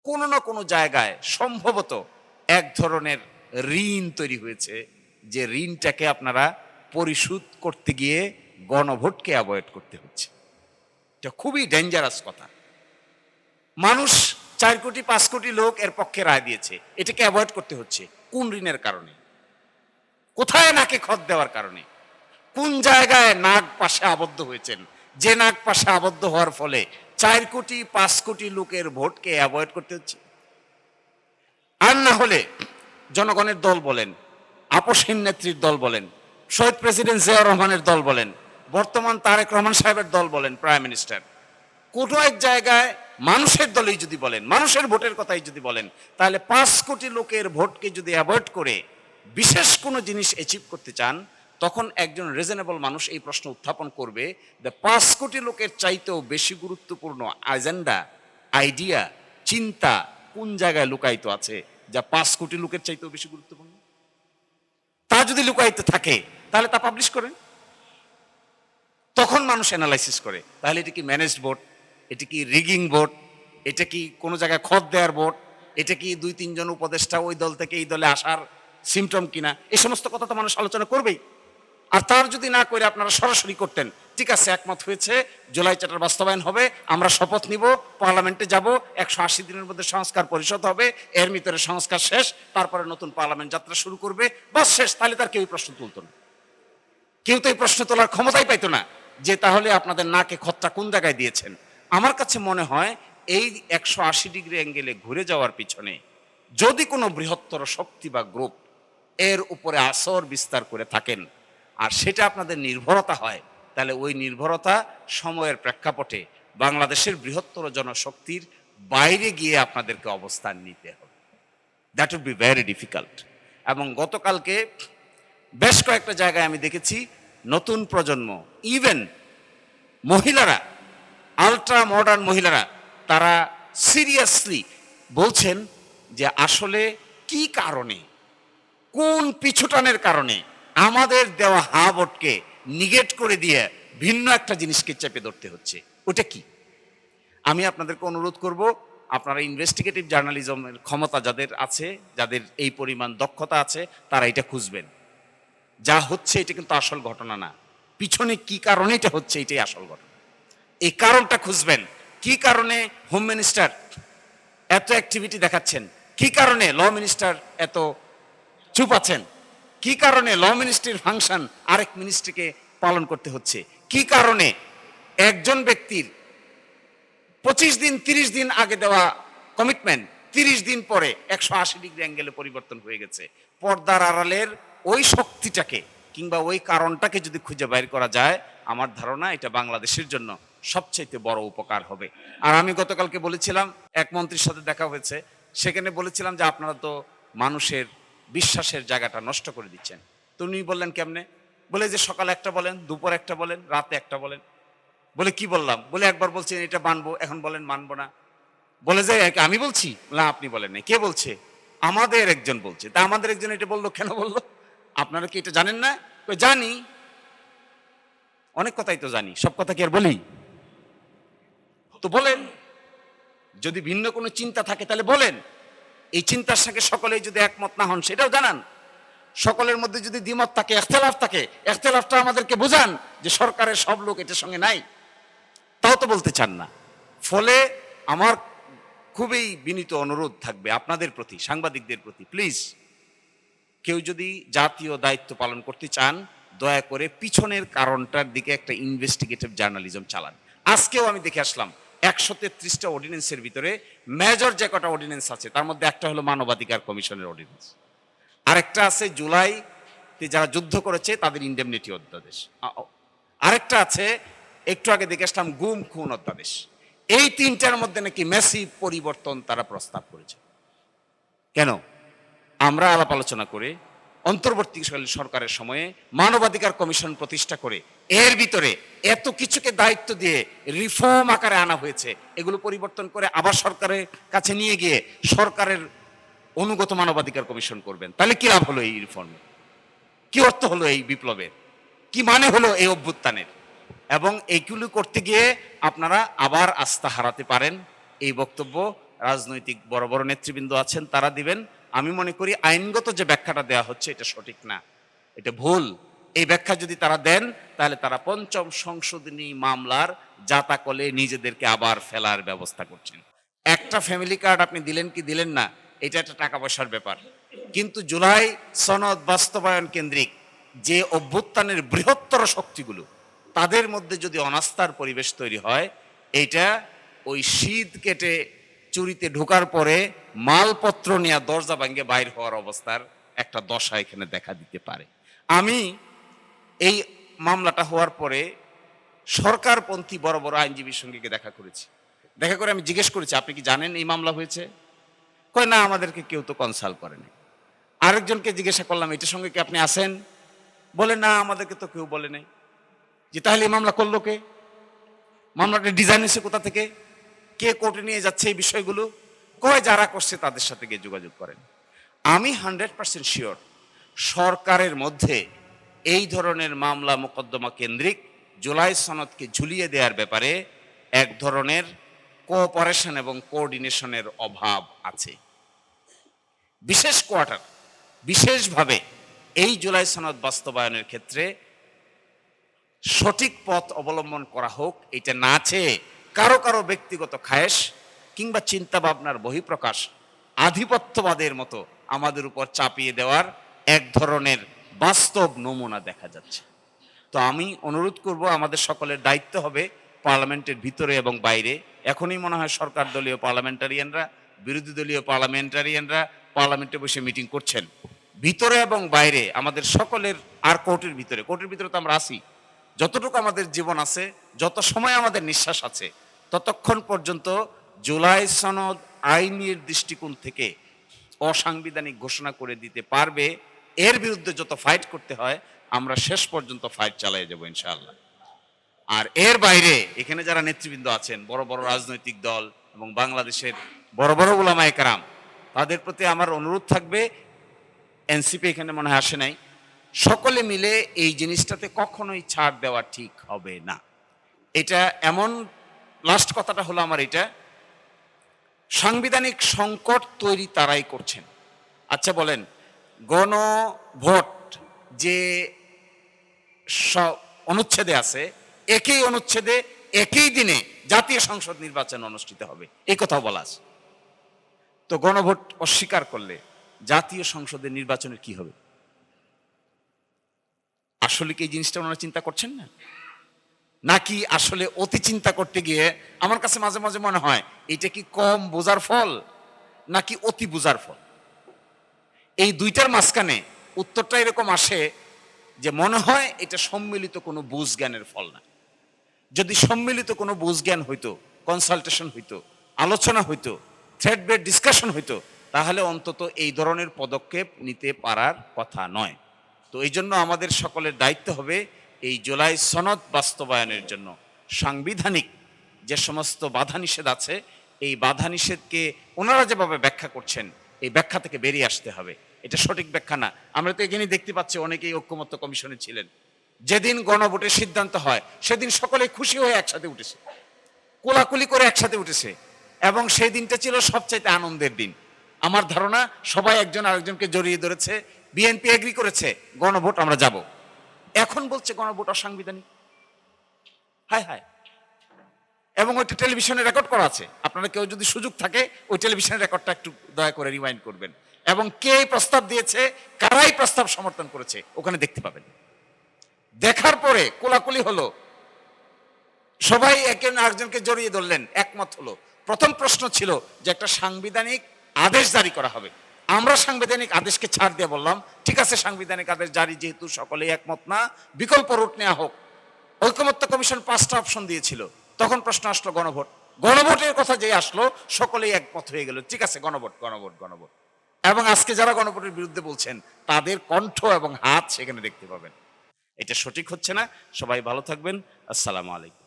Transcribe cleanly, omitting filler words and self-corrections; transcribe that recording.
কোনো না কোনো জায়গায় সম্ভবত এক ধরনের ঋণ তৈরি হয়েছে, যে ঋণটাকে আপনারা পরিশোধ করতে গিয়ে গণভোটকে অ্যাভয়েড করতে হচ্ছে। এটা খুবই ডেঞ্জারাস কথা। মানুষ 4 কোটি 5 কোটি লোক এর পক্ষে রায় দিয়েছে, এটাকে অ্যাভয়েড করতে হচ্ছে কোন ঋণের কারণে? কোথায় নাকে খত দেওয়ার কারণে? কোন জায়গায় নাক পাশে আবদ্ধ হয়েছেন, যে নাক পাশে আবদ্ধ হওয়ার ফলে 4 কোটি 5 কোটি লোকের ভোটকে অ্যাভয়েড করতে হচ্ছে? আর না হলে জনগণের দল বলেন, আপসহীন নেত্রীর দল বলেন, শহীদ প্রেসিডেন্ট জিয়াউর রহমানের দল বলেন, বর্তমান তারেক রহমান সাহেবের দল বলেন, প্রাইম মিনিস্টার, কোনো এক জায়গায় মানুষের দলেই যদি বলেন, মানুষের ভোটের কথাই যদি বলেন, তাহলে 5 কোটি লোকের ভোটকে যদি অ্যাভয়েড করে বিশেষ কোনো জিনিস অ্যাচিভ করতে চান, তখন একজন রিজনেবল মানুষ এই প্রশ্ন উত্থাপন করবে যে 5 কোটি লোকের চাইতেও বেশি গুরুত্বপূর্ণ এজেন্ডা, আইডিয়া, চিন্তা কোন জায়গায় লুকায়িত আছে যা 5 কোটি লোকের চাইতেও বেশি গুরুত্বপূর্ণ? তা যদি লুকায়িত থাকে তাহলে তা পাবলিশ করেন। তখন মানুষ অ্যানালাইসিস করে, তাহলে এটা কি ম্যানেজড ভোট, এটা কি রিগিং ভোট, এটা কি কোনো জায়গায় খত দেওয়ার ভোট, এটা কি 2-3 জন উপদেষ্টা ওই দল থেকে এই দলে আসার সিমটম কিনা, এই সমস্ত কথা তো মানুষ আলোচনা করবেই। আর তার যদি না করে আপনারা সরাসরি করতেন, ঠিক আছে একমত হয়েছে, জুলাই চার্টার বাস্তবায়ন হবে, আমরা শপথ নিব, পার্লামেন্টে যাব, 180 দিনের মধ্যে সংস্কার পরিষদ হবে, এর ভিতরে সংস্কার শেষ, তারপরে নতুন পার্লামেন্ট যাত্রা শুরু করবে, বাস শেষ, তাহলে তার কেউ প্রশ্ন তুলতো না। কেউ তো এই প্রশ্ন তোলার ক্ষমতাই পাইতো না যে তাহলে আপনাদের নাকে খতটা কোন জায়গায় দিয়েছেন। আমার কাছে মনে হয় এই 180 ডিগ্রি অ্যাঙ্গেলে ঘুরে যাওয়ার পিছনে যদি কোনো বৃহত্তর শক্তি বা গ্রুপ এর উপরে আসর বিস্তার করে থাকেন, আর সেটা আপনাদের নির্ভরতা হয়, তাহলে ওই নির্ভরতা সময়ের প্রেক্ষাপটে বাংলাদেশের বৃহত্তর জনশক্তির বাইরে গিয়ে আপনাদেরকে অবস্থান নিতে হবে। That would be very difficult. এবং গতকালকে বেশ কয়েকটা জায়গায় আমি দেখেছি নতুন প্রজন্ম, ইভেন মহিলারা, আলট্রা মডার্ন মহিলারা, তারা সিরিয়াসলি বলছেন যে আসলে কি কারণে, কোন পিছুটানের কারণে আমাদের দেওয়া হা ভোটকে নিগেট করে দিয়ে ভিন্ন একটা জিনিসকে চেপে ধরতে হচ্ছে, ওটা কি? আমি আপনাদেরকে অনুরোধ করব, আপনারা ইনভেস্টিগেটিভ জার্নালিজমের ক্ষমতা যাদের আছে, যাদের এই পরিমাণ দক্ষতা আছে, তারা এটা খুঁজবেন। যা হচ্ছে এটা কিন্তু আসল ঘটনা না, পিছনে কি কারণে এটা হচ্ছে এটাই আসল ঘটনা। এই কারণটা খুঁজবেন। কি কারণে হোম মিনিস্টার এত অ্যাক্টিভিটি দেখাচ্ছেন, কি কারণে ল মিনিস্টার এত চুপ আছেন, কি কারণে ল মিনিস্ট্রির ফাংশন আরেক মিনিস্ট্রিকে পালন করতে হচ্ছে, কি কারণে একজন ব্যক্তির 25 দিন 30 দিন আগে দেওয়া কমিটমেন্ট 30 দিন পরে 180 ডিগ্রি অ্যাঙ্গেলে পরিবর্তন হয়ে গেছে। পর্দার আড়ালের ওই শক্তিটাকে কিংবা ওই কারণটাকে যদি খুঁজে বাইর করা যায়, আমার ধারণা এটা বাংলাদেশের জন্য সবচেয়ে বড় উপকার হবে। আর আমি গতকালকে বলেছিলাম, এক মন্ত্রীর সাথে দেখা হয়েছে, সেখানে বলেছিলাম যে আপনারা তো মানুষের বিশ্বাসের জায়গাটা নষ্ট করে দিচ্ছেন। তো উনি বললেন কেমনে? বলে যে সকালে একটা বলেন, দুপুর একটা বলেন, রাতে একটা বলেন। বলে কি বললাম? বলে একবার বলছেন এটা মানবো, এখন বলেন মানবো না। বলে যে আমি বলছি না, আপনি বলেন না। কে বলছে? আমাদের একজন বলছে। তা আমাদের একজন এটা বললো, কেন বললো? আপনারা কি এটা জানেন না? জানি, অনেক কথাই তো জানি, সব কথা কি আর বলি? তো বলেন, যদি ভিন্ন কোনো চিন্তা থাকে তাহলে বলেন। এই চিন্তার সঙ্গে সকলেই যদি একমত না হন সেটাও জানান। সকলের মধ্যে যদি দ্বিমত থাকে, এখতেলাফ থাকে, এখতেলাফটা আমাদেরকে বোঝান যে সরকারের সব লোক এটার সঙ্গে নাই, তাও তো বলতে চান না। ফলে আমার খুবই বিনীত অনুরোধ থাকবে আপনাদের প্রতি, সাংবাদিকদের প্রতি, প্লিজ কেউ যদি জাতীয় দায়িত্ব পালন করতে চান, দয়া করে পিছনের কারণটার দিকে একটা ইনভেস্টিগেটিভ জার্নালিজম চালান। আজকেও আমি দেখে আসলাম 133টা অর্ডিন্যান্সের ভিতরে মেজর যে কটা অর্ডিন্যান্স আছে তার মধ্যে একটা হলো মানবাধিকার কমিশনের অর্ডিন্যান্স, আরেকটা আছে জুলাইতে যারা যুদ্ধ করেছে তাদের ইন্ডেমনিটি অধ্যাদেশ, আরেকটা আছে একটু আগে দেখে আসলাম গুম খুন অধ্যাদেশ। এই তিনটার মধ্যে নাকি ম্যাসিভ পরিবর্তন তারা প্রস্তাব করেছে। কেন? আমরা আলাপ আলোচনা করে অন্তর্বর্তীকালীন সরকারের সময়ে মানবাধিকার কমিশন প্রতিষ্ঠা করে এর ভিতরে এত কিছুকে দায়িত্ব দিয়ে রিফর্ম আকারে আনা হয়েছে, এগুলো পরিবর্তন করে আবার সরকারের কাছে নিয়ে গিয়ে সরকারের অনুগত মানবাধিকার কমিশন করবেন। তাহলে কি লাভ হলো এই রিফর্মে? কি অর্থ হলো এই বিপ্লবের? কি মানে হলো এই অভ্যুত্থানের? এবং এইগুলো করতে গিয়ে আপনারা আবার আস্থা হারাতে পারেন, এই বক্তব্য রাজনৈতিক বড় বড় নেতৃবৃন্দ আছেন তারা দিবেন। আমি মনে করি আইনগত যে ব্যাখ্যাটা দেওয়া হচ্ছে এটা সঠিক না, এটা ভুল। এই ব্যাখ্যা যদি তারা দেন তাহলে তারা পঞ্চম সংশোধনী মামলার জাতাকলে নিজেদেরকে আবার ফেলার ব্যবস্থা করছেন। একটা ফ্যামিলি কার্ড আপনি দিলেন কি দিলেন না, এটা একটা টাকা পয়সার ব্যাপার, কিন্তু জুলাই সনদ বাস্তবায়ন কেন্দ্রিক যে অভ্যুত্থানের বৃহত্তর শক্তিগুলো তাদের মধ্যে যদি অনাস্থার পরিবেশ তৈরি হয়, এইটা ওই শীত কেটে চুরিতে ঢোকার পরে মালপত্র নিয়ে দরজা ভাঙ্গে বাইর হওয়ার অবস্থার একটা দশা এখানে দেখা দিতে পারে। আমি এই মামলাটা হওয়ার পরে সরকারপন্থী বড় বড় আইনজীবীর সঙ্গে দেখা করেছি। দেখা করে আমি জিজ্ঞেস করেছি, আপনি কি জানেন এই মামলা হয়েছে? কয় না, আমাদেরকে কেউ তো কনসাল্ট করেনি। আরেকজনকে জিজ্ঞাসা করলাম, এটার সঙ্গে কি আপনি আছেন? বলে না, আমাদেরকে তো কেউ বলে নাই। যে তাহলে এই মামলা করলো কে? মামলাটা ডিজাইন হয়েছে কোথা থেকে? কে কোর্টে নিয়ে যাচ্ছে এই বিষয়গুলো? কয় যারা করছে তাদের সাথে গিয়ে যোগাযোগ করেন। আমি 100% শিওর সরকারের মধ্যে এই ধরনের মামলা মোকদ্দমা কেন্দ্রিক জুলাই সনদকে ঝুলিয়ে দেওয়ার ব্যাপারে এক ধরনের কোঅপারেশন এবং কোঅর্ডিনেশনের অভাব আছে। বিশেষ কোয়ার্টার বিশেষভাবে এই জুলাই সনদ বাস্তবায়নের ক্ষেত্রে সঠিক পথ অবলম্বন করা হোক, এটা না চেয়ে কারো কারো ব্যক্তিগত খায়েশ কিংবা চিন্তা ভাবনার বহিঃপ্রকাশ আধিপত্যবাদের মতো আমাদের উপর চাপিয়ে দেওয়ার এক ধরনের বাস্তব নমুনা দেখা যাচ্ছে। তো আমি অনুরোধ করব, আমাদের সকলের দায়িত্ব হবে পার্লামেন্টের ভিতরে এবং বাইরে। এখনই মনে হয় সরকার দলীয় পার্লামেন্টারিয়ানরা, বিরোধী দলীয় পার্লামেন্টারিয়ানরা পার্লামেন্টে বসে মিটিং করছেন। ভিতরে এবং বাইরে আমাদের সকলের, আর কোর্টের ভিতরে তো আমরা আছি, যতটুকু আমাদের জীবন আছে, যত সময় আমাদের নিঃশ্বাস আছে, ততক্ষণ পর্যন্ত জুলাই সনদ আইনের দৃষ্টিকোণ থেকে অসাংবিধানিক ঘোষণা করে দিতে পারবে। এর বিরুদ্ধে যত ফাইট করতে হয় আমরা শেষ পর্যন্ত ফাইট চালিয়ে যাব ইনশাআল্লাহ। আর এর বাইরে এখানে যারা নেতৃবৃন্দ আছেন, বড় বড় রাজনৈতিক দল এবং বাংলাদেশের বড় বড় উলামায়ে কেরাম, তাদের প্রতি আমার অনুরোধ থাকবে, এনসিপি এখানে মনে হয় আসে নাই, সকলে মিলে এই জিনিসটাতে কখনোই ছাড় দেওয়া ঠিক হবে না। এটা এমন, লাস্ট কথাটা হলো আমার এটা, সাংবিধানিক সংকট তৈরি তারাই করছেন। আচ্ছা বলেন, গণভোট যে অনুচ্ছেদে আছে, একই অনুচ্ছেদে একই দিনে জাতীয় সংসদ নির্বাচন অনুষ্ঠিত হবে, এই কথাও বলা আছে। তো গণভোট অস্বীকার করলে জাতীয় সংসদের নির্বাচনের কি হবে? আসলে কি এই জিনিসটা ওনারা চিন্তা করছেন না, নাকি আসলে অতি চিন্তা করতে গিয়ে আমার কাছে মাঝে মাঝে মনে হয় এটা কি কম বোঝার ফল নাকি অতি বোঝার ফল? এই দুইটার মাঝখানে উত্তরটা এরকম আসে যে মনে হয় এটা সম্মিলিত কোনো বুঝ জ্ঞানের ফল না। যদি সম্মিলিত কোনো বুঝ জ্ঞান হইতো, কনসালটেশন হইতো, আলোচনা হইতো, থ্রেড বেড ডিসকাশন হইতো, তাহলে অন্তত এই ধরনের পদক্ষেপ নিতে পারার কথা নয়। তো এই জন্য আমাদের সকলের দায়িত্ব হবে এই জুলাই সনদ বাস্তবায়নের জন্য সাংবিধানিক যে সমস্ত বাধা নিষেধ আছে, এই বাধা নিষেধকে ওনারা যেভাবে ব্যাখ্যা করছেন এই ব্যাখ্যা থেকে বেরিয়ে আসতে হবে। এটা সঠিক ব্যাখ্যা না। আমরা তো এখানেই দেখতে পাচ্ছি অনেকেই ঐক্যমত্য কমিশনে ছিলেন। যেদিন গণভোটের সিদ্ধান্ত হয় সেদিন সকলে খুশি হয়ে একসাথে উঠেছে, কোলাকুলি করে একসাথে উঠেছে, এবং সেই দিনটা ছিল সবচাইতে আনন্দের দিন। আমার ধারণা সবাই একজন আরেকজনকে জড়িয়ে ধরেছে, বিএনপি এগ্রি করেছে গণভোট আমরা যাব। এখন বলছে গণভোট অসাংবিধানিক। হায় হায়। এবং ওইটা টেলিভিশনে রেকর্ড করা আছে, আপনারা কেউ যদি সুযোগ থাকে ওই টেলিভিশনের রেকর্ডটা একটু দয়া করে রিমাইন্ড করবেন, এবং কে প্রস্তাব দিয়েছে, কারাই প্রস্তাব সমর্থন করেছে ওখানে দেখতে পাবেন। দেখার পরে কোলাকুলি হলো, সবাই একে আরেকজনকে জড়িয়ে ধরলেন, একমত হলো। প্রথম প্রশ্ন ছিল যে একটা সাংবিধানিক আদেশ জারি করা হবে। আমরা সাংবিধানিক আদেশকে ছাড় দিয়ে বললাম ঠিক আছে, সাংবিধানিক আদেশ জারি যেহেতু সকলেই একমত না, বিকল্প রুট নেওয়া হোক। ঐকমত্য কমিশন 5টা অপশন দিয়েছিল। তখন প্রশ্ন আসলো গণভোট। গণভোটের কথা যে আসলো সকলেই একমত হয়ে গেল, ঠিক আছে গণভোট গণভোট গণভোট। এবং আজকে যারা গণভোটের বিরুদ্ধে বলছেন তাদের কণ্ঠ এবং হাত সেখানে দেখতে পাবেন। এটা সঠিক হচ্ছে না। সবাই ভালো থাকবেন। আসসালামু আলাইকুম।